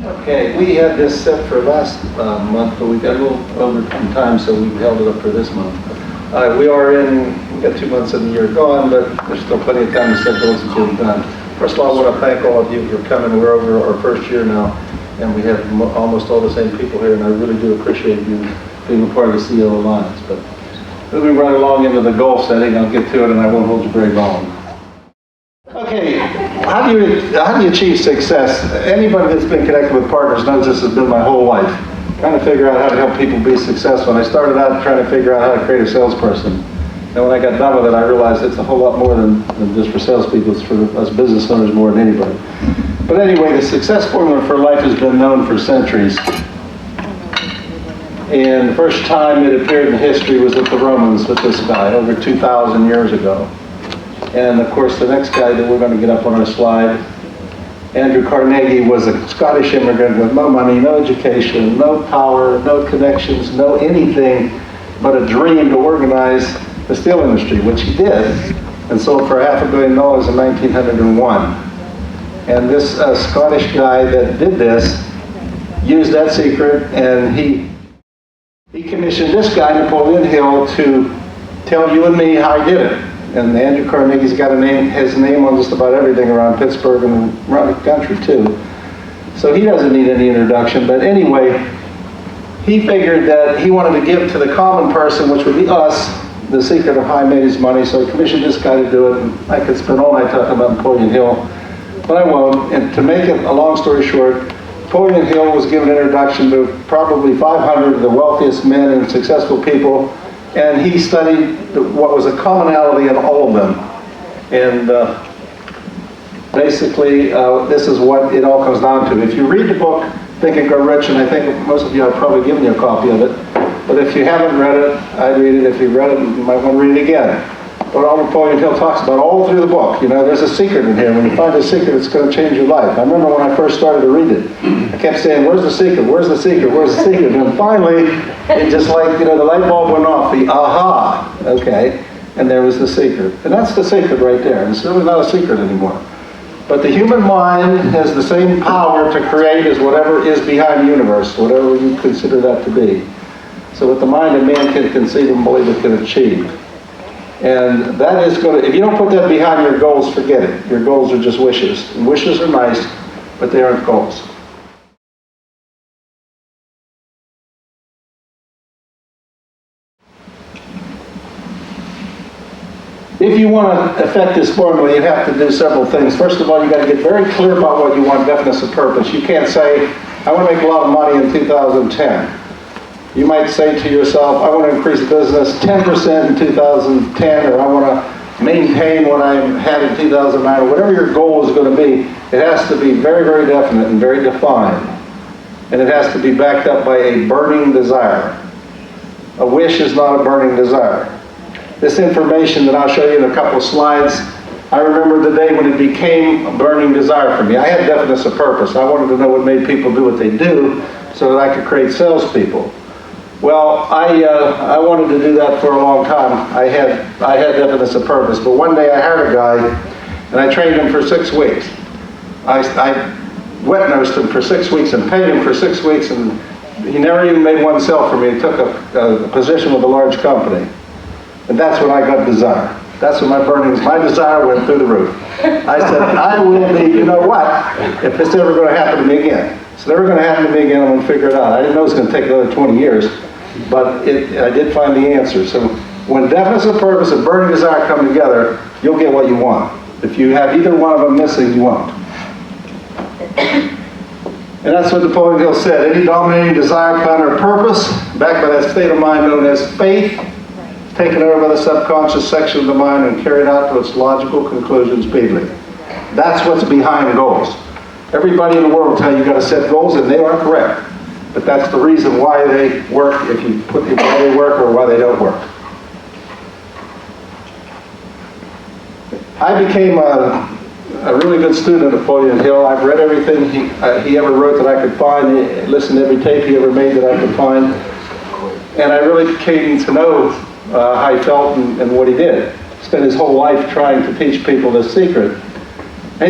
Okay, we had this set for last month, but we got a little over in time, so we held it up for this month. We got 2 months of the year gone, but there's still plenty of time to set goals and get them done. First of all, I want to thank all of you for coming. We're over our first year now, and we have almost all the same people here, and I really do appreciate you being a part of the CEO Alliance. But moving right along into the goal setting, I'll get to it, and I won't hold you very long. Okay, how do you achieve success? Anybody that's been connected with partners knows this has been my whole life. Trying to figure out how to help people be successful. And I started out trying to figure out how to create a salesperson. And when I got done with it, I realized it's a whole lot more than just for salespeople. It's for us business owners more than anybody. But anyway, the success formula for life has been known for centuries. And the first time it appeared in history was with the Romans, with this guy, over 2,000 years ago. And of course, the next guy that we're going to get up on our slide, Andrew Carnegie, was a Scottish immigrant with no money, no education, no power, no connections, no anything but a dream to organize the steel industry, which he did, and sold for $500 million in 1901. And this Scottish guy that did this used that secret, and he commissioned this guy, Napoleon Hill, to tell you and me how he did it. And Andrew Carnegie's got his name on just about everything around Pittsburgh and around the country too. So he doesn't need any introduction. But anyway, he figured that he wanted to give to the common person, which would be us, the secret of how he made his money. So he commissioned this guy to do it. And I could spend all night talking about Napoleon Hill, but I won't. And to make it a long story short, Napoleon Hill was given an introduction to probably 500 of the wealthiest men and successful people. And he studied what was a commonality in all of them. And basically, this is what it all comes down to. If you read the book, Think and Grow Rich, and I think most of you have probably given you a copy of it, but if you haven't read it, I'd read it. If you've read it, you might want to read it again. But all Napoleon Hill talks about all through the book, there's a secret in here. When you find a secret, it's going to change your life. I remember when I first started to read it, I kept saying, where's the secret? Where's the secret? Where's the secret? And finally, it just like, the light bulb went off, the aha, okay, and there was the secret. And that's the secret right there. And it's really not a secret anymore. But the human mind has the same power to create as whatever is behind the universe, whatever you consider that to be. So what the mind of man can conceive and believe it can achieve. And that is going to, if you don't put that behind your goals, forget it. Your goals are just wishes. And wishes are nice, but they aren't goals. If you want to affect this formula, you have to do several things. First of all, you got to get very clear about what you want, definiteness of purpose. You can't say, I want to make a lot of money in 2010. You might say to yourself, I want to increase business 10% in 2010, or I want to maintain what I had in 2009, or whatever your goal is going to be. It has to be very, very definite and very defined. And it has to be backed up by a burning desire. A wish is not a burning desire. This information that I'll show you in a couple of slides, I remember the day when it became a burning desire for me. I had definiteness of purpose. I wanted to know what made people do what they do so that I could create salespeople. Well, I wanted to do that for a long time. I had definiteness of purpose, but one day I hired a guy and I trained him for 6 weeks. I wet nosed him for 6 weeks and paid him for 6 weeks, and he never even made one sale for me. He took a position with a large company. And that's when I got desire. That's when my desire went through the roof. I said, I will be, you know what, if it's ever going to happen to me again. It's never going to happen to me again, I'm going to figure it out. I didn't know it was going to take another 20 years, but I did find the answer. So when definiteness of purpose and burning desire come together, you'll get what you want. If you have either one of them missing, you won't. And that's what Napoleon Hill said. Any dominating desire, plan, or purpose, backed by that state of mind known as faith, taken over by the subconscious section of the mind and carried out to its logical conclusion speedily. That's what's behind goals. Everybody in the world will tell you got to set goals, and they are correct. But that's the reason why they work, if you put why they work or why they don't work. I became a really good student of Napoleon Hill. I've read everything he ever wrote that I could find, listened to every tape he ever made that I could find. And I really came to know how he felt and what he did. Spent his whole life trying to teach people this secret. And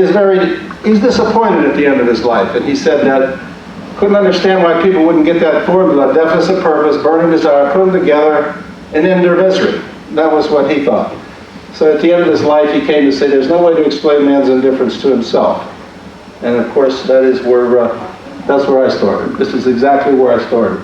he's disappointed at the end of his life. And he said that Couldn't understand why people wouldn't get that formula, deficit, purpose, burning desire, put them together, and end their misery. That was what he thought. So at the end of his life, he came to say, there's no way to explain man's indifference to himself. And of course, that's where I started. This is exactly where I started.